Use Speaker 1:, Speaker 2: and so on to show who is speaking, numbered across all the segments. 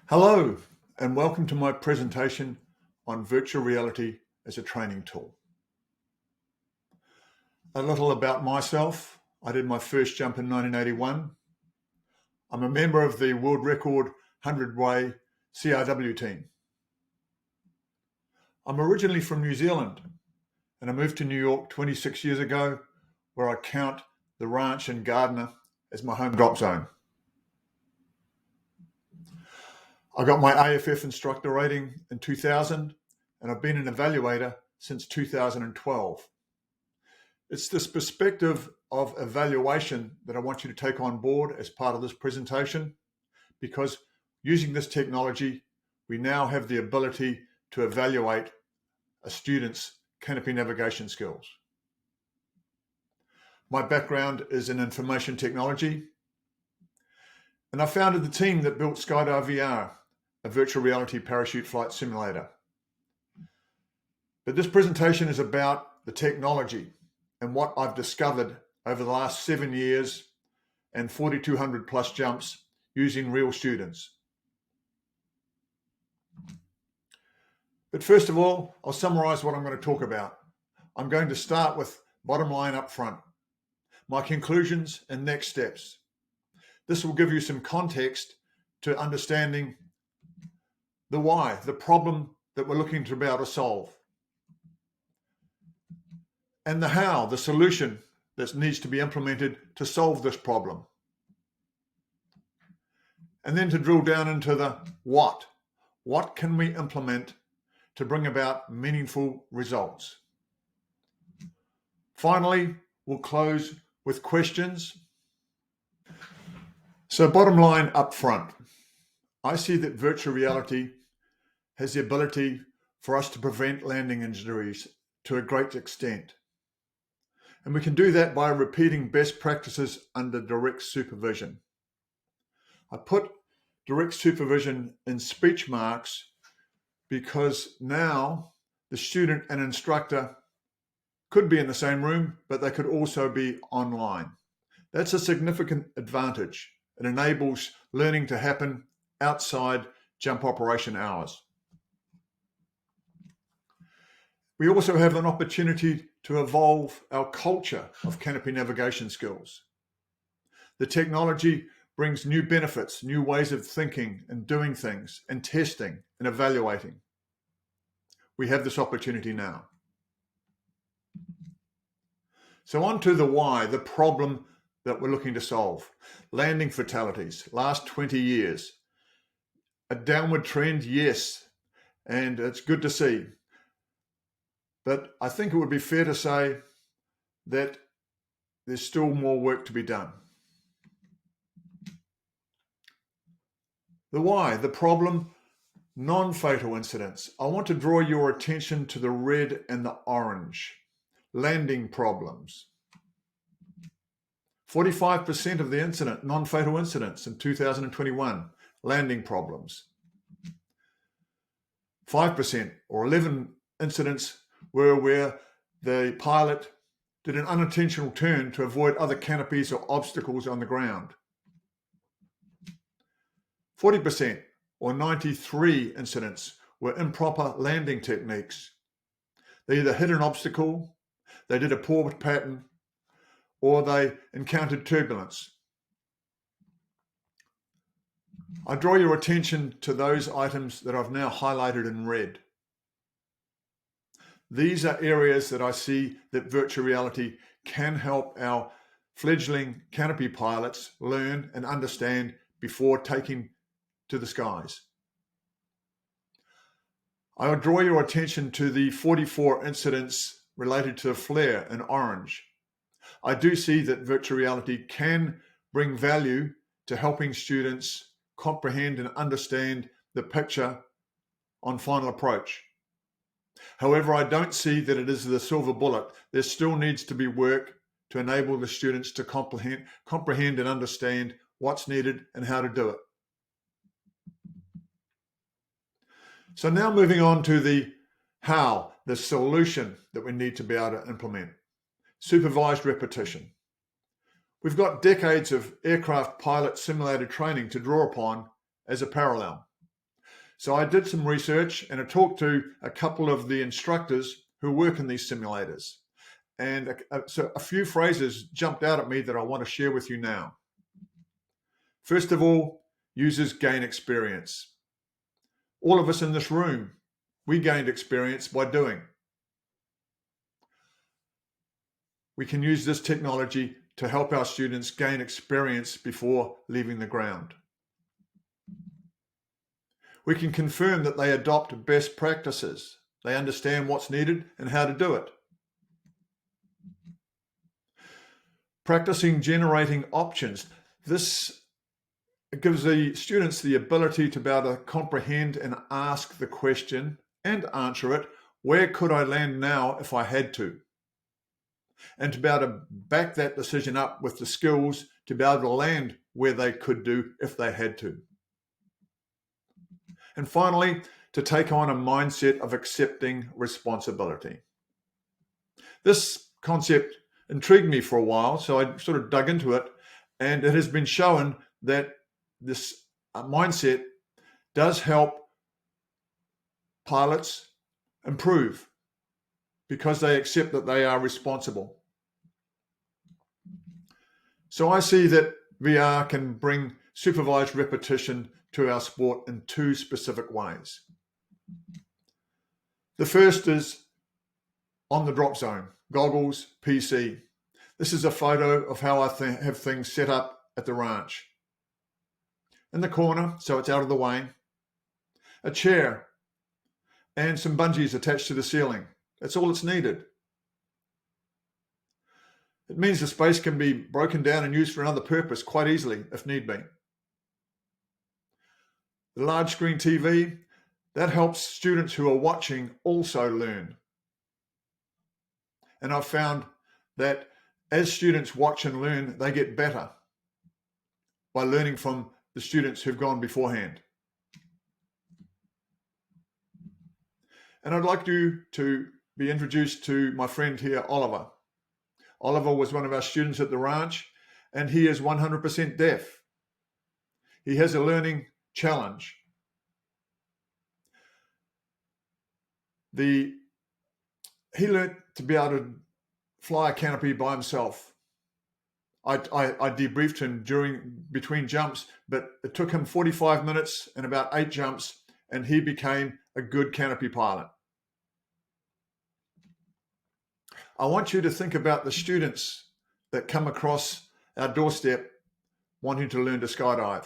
Speaker 1: Hello, and welcome to my presentation on virtual reality as a training tool. A little about myself. I did my first jump in 1981. I'm a member of the world record 100-way CRW team. I'm originally from New Zealand, and I moved to New York 26 years ago, where I count the ranch and Gardner as my home drop zone. I got my AFF instructor rating in 2000, and I've been an evaluator since 2012. It's this perspective of evaluation that I want you to take on board as part of this presentation, because using this technology, we now have the ability to evaluate a student's canopy navigation skills. My background is in information technology, and I founded the team that built Untitled VR, a virtual reality parachute flight simulator. But this presentation is about the technology and what I've discovered over the last 7 years and 4,200 plus jumps using real students. But first of all, I'll summarize what I'm going to talk about. I'm going to start with bottom line up front, my conclusions and next steps. This will give you some context to understanding the why, the problem that we're looking to be able to solve, and the how, the solution that needs to be implemented to solve this problem. And then to drill down into the what. What can we implement to bring about meaningful results? Finally, we'll close with questions. So bottom line up front, I see that virtual reality has the ability for us to prevent landing injuries to a great extent. And we can do that by repeating best practices under direct supervision. I put direct supervision in speech marks because now the student and instructor could be in the same room, but they could also be online. That's a significant advantage. It enables learning to happen outside jump operation hours. We also have an opportunity to evolve our culture of canopy navigation skills. The technology brings new benefits, new ways of thinking and doing things and testing and evaluating. We have this opportunity now. So on to the why, the problem that we're looking to solve. Landing fatalities, last 20 years. A downward trend, yes, and it's good to see. But I think it would be fair to say that there's still more work to be done. The why, the problem, non-fatal incidents. I want to draw your attention to the red and the orange. Landing problems. 45% of the non-fatal incidents in 2021, landing problems. 5% or 11 incidents were where the pilot did an unintentional turn to avoid other canopies or obstacles on the ground. 40% or 93 incidents were improper landing techniques. They either hit an obstacle, they did a poor pattern, or they encountered turbulence. I draw your attention to those items that I've now highlighted in red. These are areas that I see that virtual reality can help our fledgling canopy pilots learn and understand before taking to the skies. I would draw your attention to the 44 incidents related to a flare in orange. I do see that virtual reality can bring value to helping students comprehend and understand the picture on final approach. However, I don't see that it is the silver bullet. There still needs to be work to enable the students to comprehend and understand what's needed and how to do it. So now moving on to the how, the solution that we need to be able to implement. Supervised repetition. We've got decades of aircraft pilot simulator training to draw upon as a parallel. So I did some research and I talked to a couple of the instructors who work in these simulators. And so a few phrases jumped out at me that I want to share with you now. First of all, users gain experience. All of us in this room, we gained experience by doing. We can use this technology to help our students gain experience before leaving the ground. We can confirm that they adopt best practices. They understand what's needed and how to do it. Practicing generating options. This gives the students the ability to be able to comprehend and ask the question and answer it, where could I land now if I had to? And to be able to back that decision up with the skills to be able to land where they could do if they had to. And finally, to take on a mindset of accepting responsibility. This concept intrigued me for a while, so I sort of dug into it, and it has been shown that this mindset does help pilots improve because they accept that they are responsible. So I see that VR can bring supervised repetition to our sport in two specific ways. The first is on the drop zone, goggles, PC. This is a photo of how I have things set up at the ranch. In the corner, so it's out of the way, a chair and some bungees attached to the ceiling. That's all that's needed. It means the space can be broken down and used for another purpose quite easily if need be. The large screen TV, that helps students who are watching also learn. And I've found that as students watch and learn, they get better by learning from the students who've gone beforehand. And I'd like you to be introduced to my friend here, Oliver. Oliver was one of our students at the ranch, and he is 100% deaf. He has a learning challenge. He learned to be able to fly a canopy by himself. I debriefed him between jumps, but it took him 45 minutes and about 8 jumps, and he became a good canopy pilot. I want you to think about the students that come across our doorstep wanting to learn to skydive.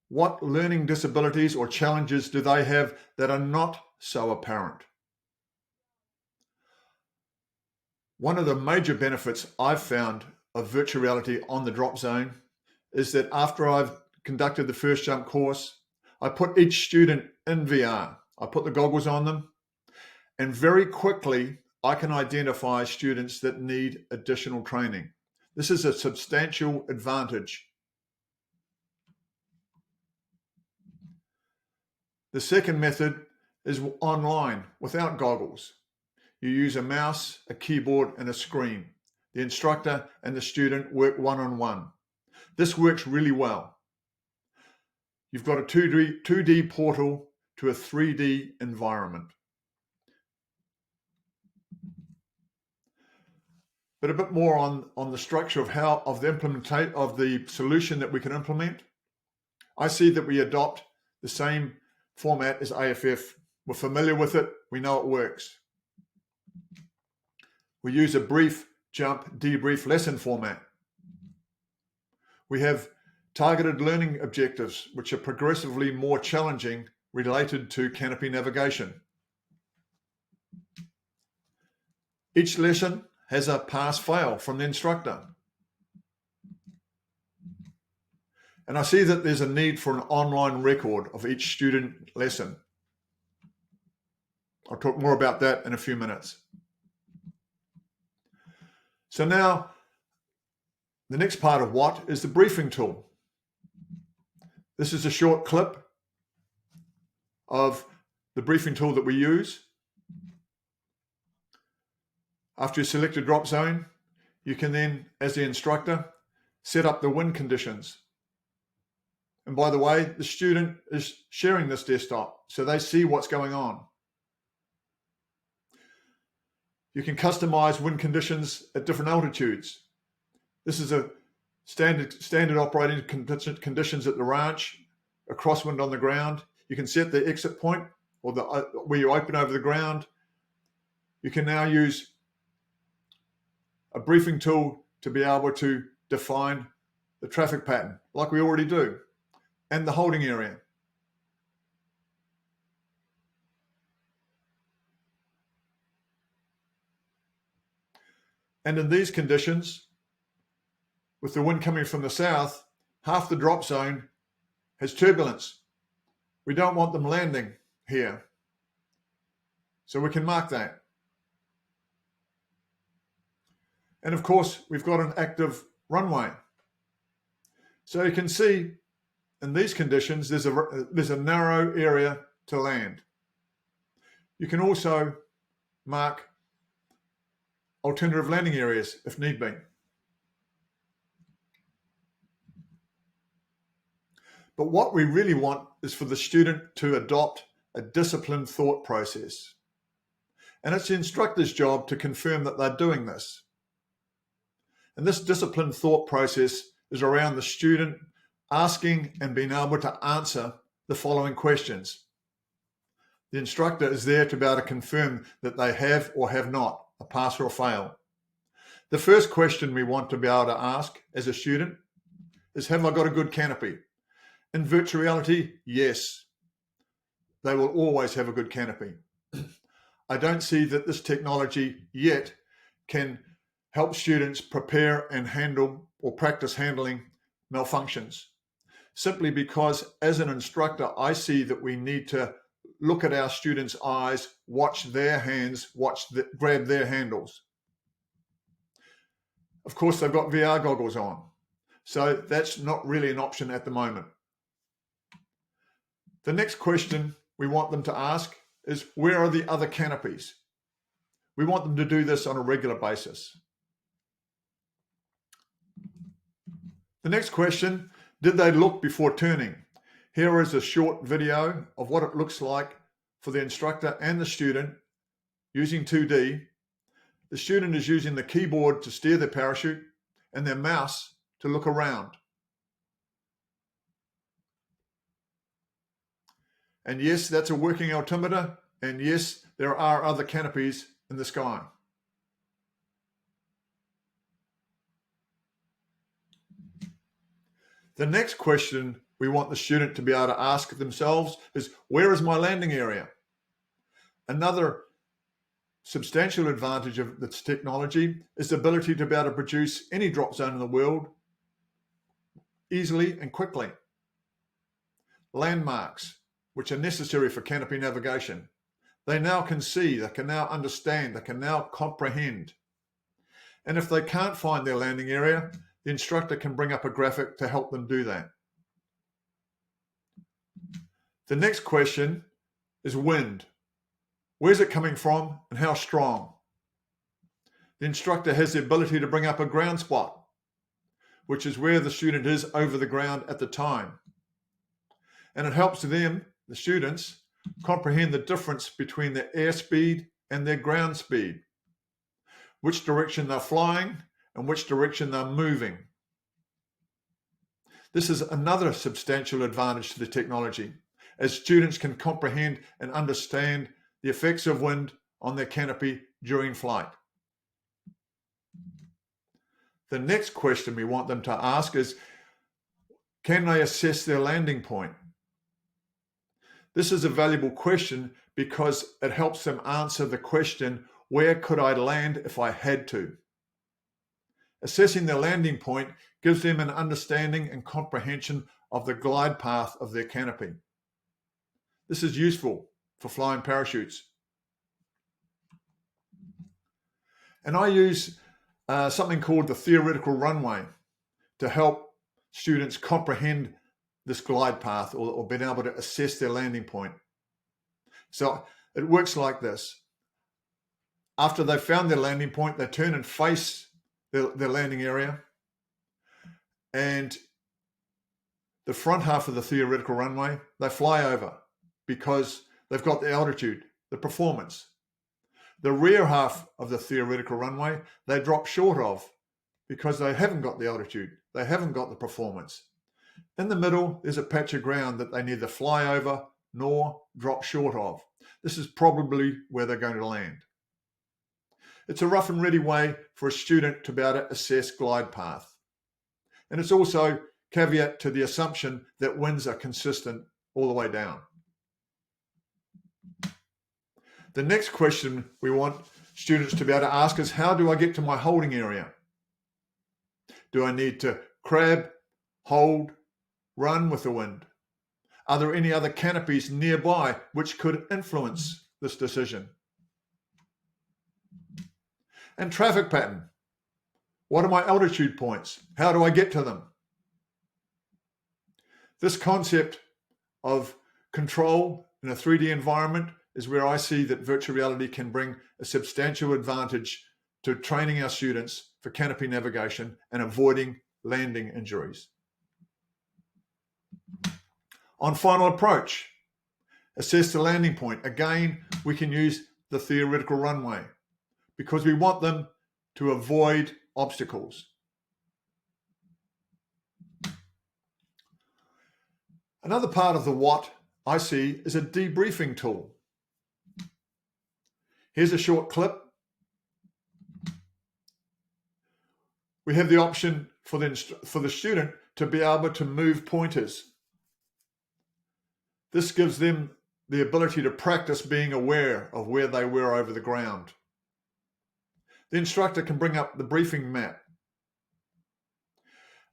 Speaker 1: What learning disabilities or challenges do they have that are not so apparent? One of the major benefits I've found of virtual reality on the drop zone is that after I've conducted the first jump course, I put each student in VR. I put the goggles on them, and very quickly I can identify students that need additional training. This is a substantial advantage. The second method is online without goggles. You use a mouse, a keyboard, and a screen. The instructor and the student work one-on-one. This works really well. You've got a 2D portal to a 3D environment. But a bit more on the structure of the solution that we can implement. I see that we adopt the same format as AFF. We're familiar with it. We know it works. We use a brief jump debrief lesson format. We have targeted learning objectives, which are progressively more challenging related to canopy navigation. Each lesson has a pass-fail from the instructor. And I see that there's a need for an online record of each student lesson. I'll talk more about that in a few minutes. So now, the next part of what is the briefing tool. This is a short clip of the briefing tool that we use. After you select a drop zone, you can then, as the instructor, set up the wind conditions. And by the way, the student is sharing this desktop, so they see what's going on. You can customize wind conditions at different altitudes. This is a standard operating conditions at the ranch, a crosswind on the ground. You can set the exit point or where you open over the ground. You can now use a briefing tool to be able to define the traffic pattern like we already do, and the holding area. And in these conditions, with the wind coming from the south, half the drop zone has turbulence. We don't want them landing here. So we can mark that. And of course, we've got an active runway. So you can see in these conditions, there's a narrow area to land. You can also mark alternative landing areas if need be. But what we really want is for the student to adopt a disciplined thought process. And it's the instructor's job to confirm that they're doing this. And this disciplined thought process is around the student asking and being able to answer the following questions. The instructor is there to be able to confirm that they have or have not a pass or a fail. The first question we want to be able to ask as a student is, have I got a good canopy? In virtual reality, yes. They will always have a good canopy. I don't see that this technology yet can help students prepare and handle or practice handling malfunctions. Simply because as an instructor, I see that we need to look at our students' eyes, watch their hands, grab their handles. Of course, they've got VR goggles on, so that's not really an option at the moment. The next question we want them to ask is, where are the other canopies? We want them to do this on a regular basis. The next question, did they look before turning? Here is a short video of what it looks like for the instructor and the student using 2D. The student is using the keyboard to steer their parachute and their mouse to look around. And yes, that's a working altimeter. And yes, there are other canopies in the sky. The next question we want the student to be able to ask themselves is, where is my landing area? Another substantial advantage of this technology is the ability to be able to produce any drop zone in the world easily and quickly. Landmarks, which are necessary for canopy navigation, they now can see, they can now understand, they can now comprehend. And if they can't find their landing area, the instructor can bring up a graphic to help them do that. The next question is wind. Where's it coming from and how strong? The instructor has the ability to bring up a ground spot, which is where the student is over the ground at the time. And it helps them, the students, comprehend the difference between their airspeed and their ground speed, which direction they're flying and which direction they're moving. This is another substantial advantage to the technology, as students can comprehend and understand the effects of wind on their canopy during flight. The next question we want them to ask is, can they assess their landing point? This is a valuable question because it helps them answer the question, where could I land if I had to? Assessing their landing point gives them an understanding and comprehension of the glide path of their canopy. This is useful for flying parachutes. And I use something called the theoretical runway to help students comprehend this glide path or being able to assess their landing point. So it works like this. After they've found their landing point, they turn and face their landing area. And the front half of the theoretical runway, they fly over because they've got the altitude, the performance. The rear half of the theoretical runway, they drop short of because they haven't got the altitude, they haven't got the performance. In the middle, there's a patch of ground that they neither fly over nor drop short of. This is probably where they're going to land. It's a rough and ready way for a student to be able to assess glide path. And it's also caveat to the assumption that winds are consistent all the way down. The next question we want students to be able to ask is, how do I get to my holding area? Do I need to crab, hold, run with the wind? Are there any other canopies nearby which could influence this decision? And traffic pattern. What are my altitude points? How do I get to them? This concept of control in a 3D environment is where I see that virtual reality can bring a substantial advantage to training our students for canopy navigation and avoiding landing injuries. On final approach, assess the landing point. Again, we can use the theoretical runway because we want them to avoid obstacles. Another part of the what I see is a debriefing tool. Here's a short clip. We have the option for the student to be able to move pointers. This gives them the ability to practice being aware of where they were over the ground. The instructor can bring up the briefing map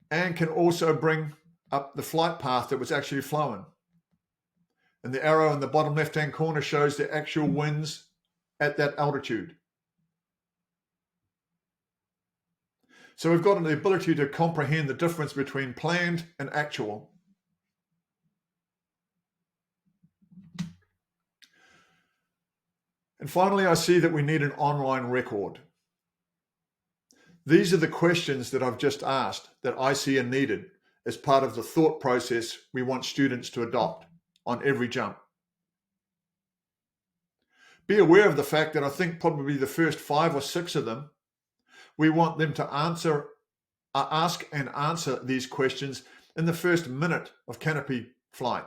Speaker 1: and can also bring up the flight path that was actually flown. And the arrow in the bottom left-hand corner shows the actual winds at that altitude. So we've got the ability to comprehend the difference between planned and actual. And finally, I see that we need an online record. These are the questions that I've just asked that I see are needed as part of the thought process we want students to adopt on every jump. Be aware of the fact that I think probably the first 5 or 6 of them, we want them to ask and answer these questions in the first minute of canopy flight.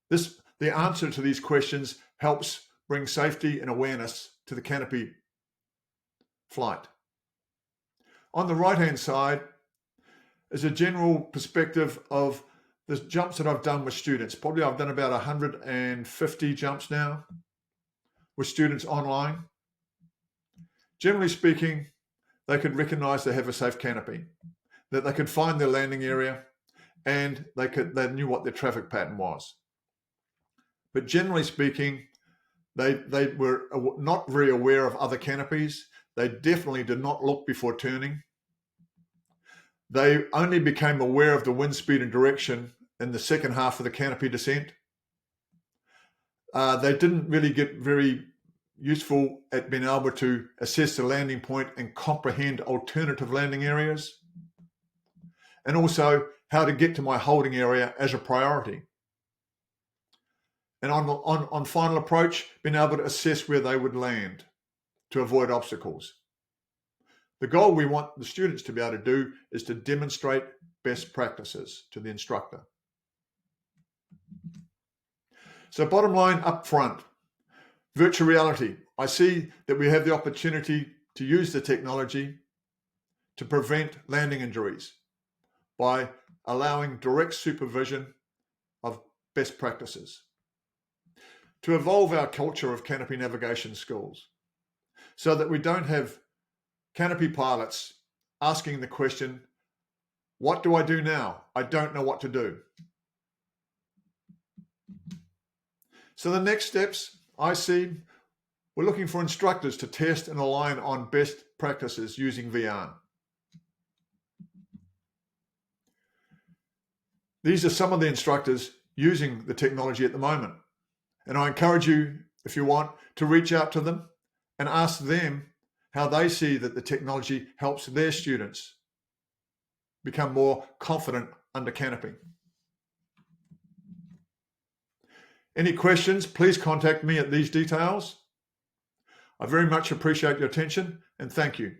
Speaker 1: The answer to these questions helps bring safety and awareness to the canopy flight. On the right-hand side is a general perspective of the jumps that I've done with students. Probably I've done about 150 jumps now with students online. Generally speaking, they could recognize they have a safe canopy, that they could find their landing area, and they knew what their traffic pattern was. But generally speaking, they were not very aware of other canopies. They definitely did not look before turning. They only became aware of the wind speed and direction in the second half of the canopy descent. They didn't really get very useful at being able to assess the landing point and comprehend alternative landing areas, and also how to get to my holding area as a priority. And on final approach, being able to assess where they would land to avoid obstacles. The goal we want the students to be able to do is to demonstrate best practices to the instructor. So bottom line up front, virtual reality. I see that we have the opportunity to use the technology to prevent landing injuries by allowing direct supervision of best practices, to evolve our culture of canopy navigation schools so that we don't have canopy pilots asking the question, what do I do now? I don't know what to do. So the next steps I see, we're looking for instructors to test and align on best practices using VR. These are some of the instructors using the technology at the moment. And I encourage you, if you want, to reach out to them and ask them how they see that the technology helps their students. become more confident under canopy. Any questions, please contact me at these details. I very much appreciate your attention and thank you.